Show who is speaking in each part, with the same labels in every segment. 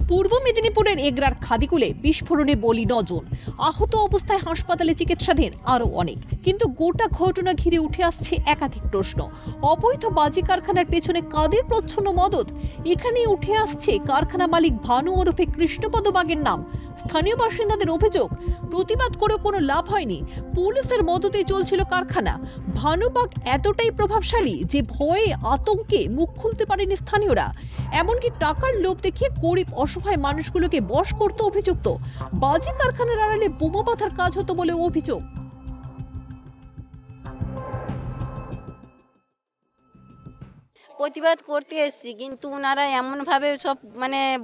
Speaker 1: পূর্ব মেদিনীপুরের এগরার খাদিকুলে বিস্ফোরণে বলি 9 জন, আহত অবস্থায় হাসপাতালে চিকিৎসাধীন আরো অনেক। কিন্তু গোটা ঘটনা ঘিরে উঠে আসছে একাধিক প্রশ্ন। অবৈধ বাজি কারখানার পেছনে কাদের প্রচ্ছন্ন মদত? এখানেই উঠে আসছে কারখানা মালিক ভানু ওরফে কৃষ্ণপদ বাগের নাম। স্থানীয় বাসিন্দাদের অভিযোগ, প্রতিবাদ করে কোনো লাভ হয়নি, পুলিশের মদতে চলছিল কারখানা। ভানু বাগ এতটাই প্রভাবশালী যে ভয়ে আতঙ্কে মুখ খুলতে পারেনি স্থানীয়রা। এমনকি টাকার লোভ দেখিয়ে গরিব অসহায় মানুষগুলোকে বশ করতে অভিযুক্ত। বাজি কারখানার আড়ালে বোমা বাঁধার কাজ হতো বলে অভিযোগ।
Speaker 2: প্রতিবাদ করতে এসেছি, কিন্তু ওনারা এমনভাবে সব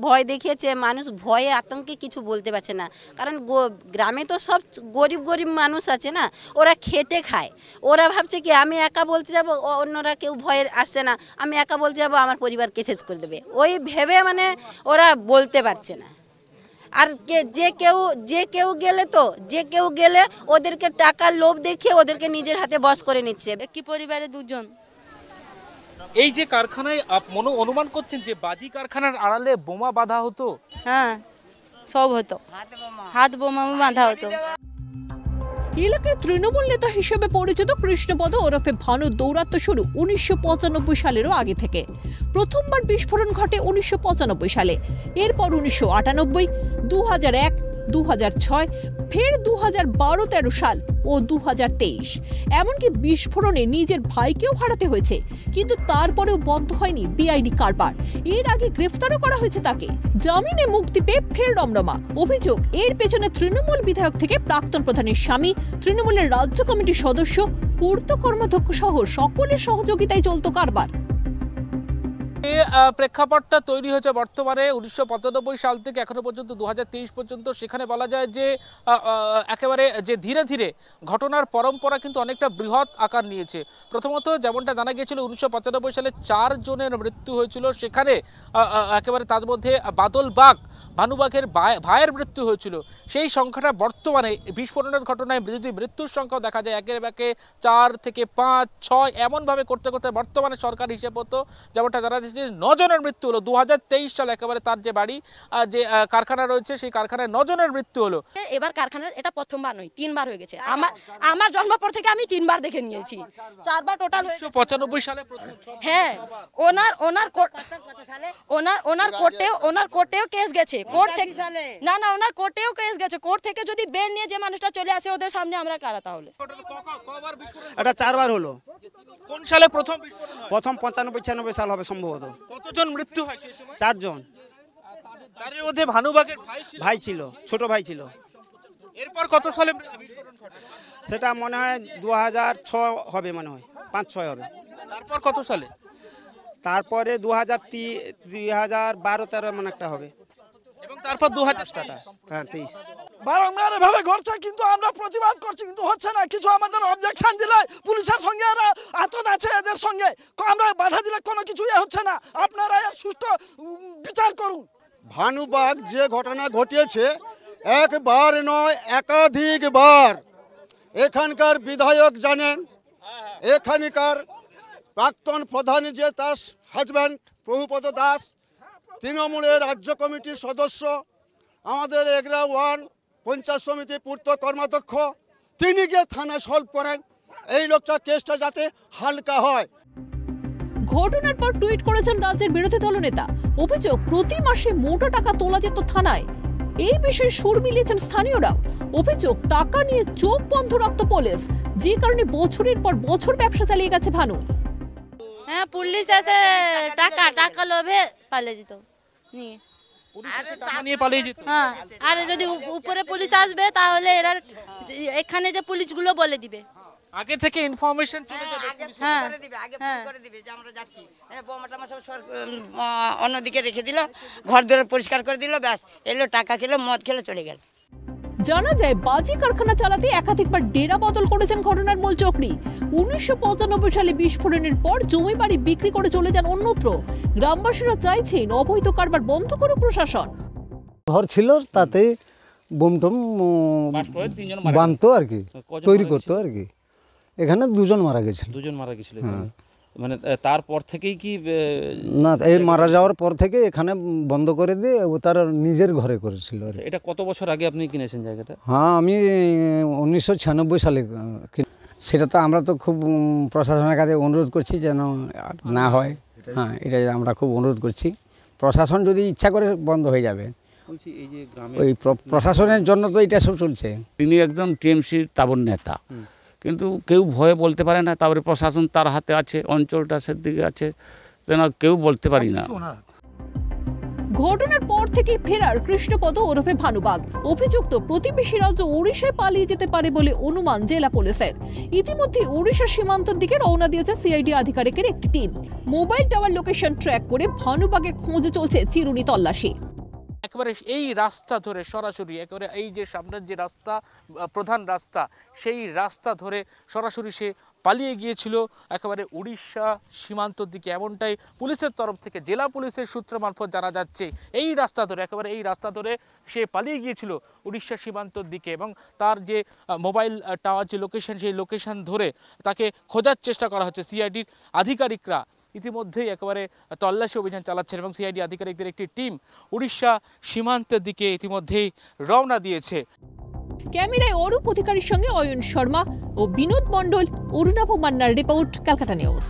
Speaker 2: ভয় দেখিয়েছে, মানুষ ভয়ে আতঙ্কে কিছু বলতে পারছে না। কারণ গ্রামে তো সব গরিব গরিব মানুষ আছে না, ওরা খেটে খায়। ওরা ভাবছে কি আমি একা বলতে যাব, অন্যরা কেউ ভয়ে আসছে না, আমি একা বলতে যাব আমার পরিবারকে শেষ করে দেবে, ওই ভেবে ওরা বলতে পারছে না। আর যে কেউ গেলে ওদেরকে টাকার লোভ দেখিয়ে ওদেরকে নিজের হাতে বশ করে নিচ্ছে। একই পরিবারে দুজন।
Speaker 3: এই যে কারখানায় অনুমান করছেন যে বাজি কারখানার আড়ালে বোমা বাঁধা হতো?
Speaker 2: হ্যাঁ, সব হতো, হাত বোমা বাঁধা হতো।
Speaker 1: এলাকার তৃণমূল নেতা হিসেবে পরিচিত কৃষ্ণপদ ওরফে ভানু দৌরাত্ম্য শুরু 1995 সালেরও আগে থেকে। প্রথমবার বিস্ফোরণ ঘটে 1995 সালে, এরপর 1998, 2001, 2006, ফের 2012-13 সাল ও 2023। এমনকি বিস্ফোরণে নিজের ভাইকেও হারাতে হয়েছে, কিন্তু তারপরেও বন্ধ হয়নি বেআইনি কারবার। এর আগে গ্রেফতারও করা হয়েছে তাকে। জামিনে মুক্তি পেয়ে ফের রমরমা। অভিযোগ, এর পেছনে তৃণমূল বিধায়ক থেকে প্রাক্তন প্রধানের স্বামী, তৃণমূলের রাজ্য কমিটির সদস্য, পূর্ত কর্মাধ্যক্ষ সহ সকলের সহযোগিতায় চলত কারবার।
Speaker 3: প্রেক্ষাপটটা তৈরি হয়েছে বর্তমানে 1995 সাল থেকে এখনো পর্যন্ত 2023 পর্যন্ত। সেখানে বলা যায় যে একেবারে যে ধীরে ধীরে ঘটনার পরম্পরা কিন্তু অনেকটা বৃহৎ আকার নিয়েছে। প্রথমত যেমনটা জানা গিয়েছিল 1995 সালে 4 জনের মৃত্যু হয়েছিল, সেখানে একেবারে তার মধ্যে বাদল বাগ, ভানু বাগের ভাইয়ের মৃত্যু হয়েছিল। সেই সংখ্যাটা বর্তমানে বিস্ফোরণের ঘটনায় যদি মৃত্যুর সংখ্যাও দেখা যায় একের ব্যাকে 4 থেকে 5, 6 এমনভাবে করতে করতে বর্তমানে সরকার হিসেব হতো যেমনটা জানা যাচ্ছে 9 জনের মৃত্যু হলো। 2023 সালে একেবারে তার যে বাড়ি যে কারখানা রয়েছে সেই কারখানায় 9 জনের মৃত্যু হলো।
Speaker 4: এবার কারখানার এটা প্রথমবার নয়, 3বার হয়ে গেছে। আমার জন্ম পর থেকে আমি 3বার দেখে নিয়েছি, 4বার টোটাল।
Speaker 3: 1995 সালে প্রথম।
Speaker 4: হ্যাঁ, ওনার কোর্টেও কেস গেছে। কোর্ট থেকে না, ওনার কোর্টেও কেস গেছে। কোর্ট থেকে যদি বের নিয়ে যে মানুষটা চলে আসে ওদের সামনে আমরা কারা তাহলে?
Speaker 5: এটা 4বার হলো।
Speaker 3: কোন সালে প্রথম বিস্ফোরণ হয়?
Speaker 5: প্রথম 95-96 সাল হবে সম্ভবত।
Speaker 3: কতজন মৃত্যু হয় সেই সময়?
Speaker 5: 4 জন।
Speaker 3: তার মধ্যে ভানু বাগের
Speaker 5: ভাই ছিল, ছোট ভাই ছিল।
Speaker 3: এরপর কত সালে বিস্ফোরণ ঘটে?
Speaker 5: সেটা মনে হয় 2006 হবে, মনে হয় 5-6 হবে।
Speaker 3: তারপর কত সালে?
Speaker 5: তারপরে 2012-13 এমন একটা হবে।
Speaker 3: এবং তারপর
Speaker 5: 2023।
Speaker 6: বারংবার ভাবে ঘটছে, কিন্তু আমরা প্রতিবাদ করছি, কিন্তু হচ্ছে না কিছু। আমাদের অবজেকশন দিলে পুলিশের সঙ্গে এরা আতঙ্ক আছে, এদের সঙ্গে আমরা বাধা দিলে কোনো কিছুই হচ্ছে না। আপনারা সুষ্ঠু বিচার করুন।
Speaker 7: ভানু বাগ যে ঘটনা ঘটিয়েছে একবার নয় একাধিকবার। এখানকার বিধায়ক জানেন, এখানকার প্রাক্তন প্রধান যে তার হাজব্যান্ড প্রভুপদ দাস, তৃণমূলের রাজ্য কমিটির সদস্য, আমাদের এগরা 1 পঞ্চায়েত সমিতি পূর্ত কর্মাধ্যক্ষ, তিনি গিয়ে থানা সলভ করেন এই লোকটা কেসটা যাতে হালকা হয়।
Speaker 1: ঘটনার পর টুইট করেছেন রাজ্যের বিরোধী দলনেতা। অভিযোগ, প্রতি মাসে মোটা টাকা তোলা যেত থানায়। এই বিষয়ে সুর মিলিয়েছেন স্থানীয়রা। অভিযোগ, টাকা নিয়ে চোখ বন্ধ রাখত পুলিশ, যে কারণে বছরের পর বছর ব্যবসা চালিয়ে গেছে ভানু।
Speaker 2: হ্যাঁ, পুলিশ এসে টাকা লোভে পালিয়ে যেত নিয়ে। হ্যাঁ, আর যদি উপরে পুলিশ আসবে তাহলে এরা এখানে যে পুলিশগুলো বলে দিবে,
Speaker 3: আগে থেকে ইনফরমেশন চলে যাবে।
Speaker 2: হ্যাঁ,
Speaker 8: আগে ফোন করে দিবে যে আমরা যাচ্ছি, বোমাটা সব অন্যদিকে রেখে দিল, ঘর দরে পরিষ্কার করে দিল, ব্যাস এলো, টাকা খেলো, মদ খেলে চলে গেল।
Speaker 1: জানা যায় বাজি কারখানা চালাতে একাধিকবার ডেরা বদল করেছেন ঘটনার মূল চক্রী। 1995 সালে বিস্ফোরণের পর জমি বাড়ি বিক্রি করে চলে যান অন্যত্র। গ্রামবাসীরা চাইছেন অবৈধ কারবার বন্ধ করুক প্রশাসন।
Speaker 9: ঘর ছিল, তাতে বোমটম বানতো আর কি, তৈরি করতো আর কি। এখানে 2 জন মারা গেছে।
Speaker 3: 2 জন মারা গেছিল।
Speaker 10: মানে তারপর থেকেই কি
Speaker 9: না, এই মারা যাওয়ার পর থেকে এখানে বন্ধ করে দিয়ে ও তার নিজের ঘরে করেছিল আর কি।
Speaker 10: এটা কত বছর আগে আপনি কিনেছেন জায়গাটা?
Speaker 9: হ্যাঁ, আমি 1996 সালে সেটা তো আমরা তো খুব প্রশাসনের কাছে অনুরোধ করছি যেন না হয়। হ্যাঁ, এটা আমরা খুব অনুরোধ করছি, প্রশাসন যদি ইচ্ছা করে বন্ধ হয়ে যাবে।
Speaker 10: এই যে গ্রামে
Speaker 9: ওই প্রশাসনের জন্য তো এটা সব চলছে।
Speaker 11: তিনি একজন টিএমসির তাবর নেতা, কিন্তু কেউ ভয়ে বলতে পারে না। তারপরে প্রশাসন তার হাতে আছে, অঞ্চলটা সেদিকে আছে, যেন কেউ বলতে পারি না।
Speaker 1: ঘটনার পর থেকে ফেরার কৃষ্ণপদ ওরফে ভানুবাগ অভিযুক্ত প্রতিবেশী রাজ্য ওড়িশায় পালিয়ে যেতে পারে বলে অনুমান জেলা পুলিশের। ইতিমধ্যে ওড়িশার সীমান্তের দিকে রওনা দিয়েছে সিআইডি আধিকারিকের একটি team. Mobile tower location track করে ভানুবাগের খোঁজে চলছে চিরুনি তল্লাশি।
Speaker 3: একেবারে এই রাস্তা ধরে সরাসরি একেবারে এই যে সামনের যে রাস্তা, প্রধান রাস্তা, সেই রাস্তা ধরে সরাসরি সে পালিয়ে গিয়েছিল একেবারে উড়িষ্যা সীমান্তর দিকে, এমনটাই পুলিশের তরফ থেকে, জেলা পুলিশের সূত্র মারফত জানা যাচ্ছে। এই রাস্তা ধরে একেবারে এই রাস্তা ধরে সে পালিয়ে গিয়েছিল উড়িষ্যা সীমান্তর দিকে, এবং তার যে মোবাইল টাওয়ার যে লোকেশন, সেই লোকেশন ধরে তাকে খোঁজার চেষ্টা করা হচ্ছে। সিআইডির আধিকারিকরা ইতিমধ্যেই একেবারে তল্লাশি অভিযান চালাচ্ছেন এবং সিআইডি আধিকারিকদের একটি টিম উড়িষ্যা সীমান্তের দিকে ইতিমধ্যেই রওনা দিয়েছে।
Speaker 1: ক্যামেরায় অরূপ অধিকারীর সঙ্গে অয়ন শর্মা ও বিনোদ মণ্ডল, অরুণাভ মান্নার রিপোর্ট, ক্যালকাটা নিউজ।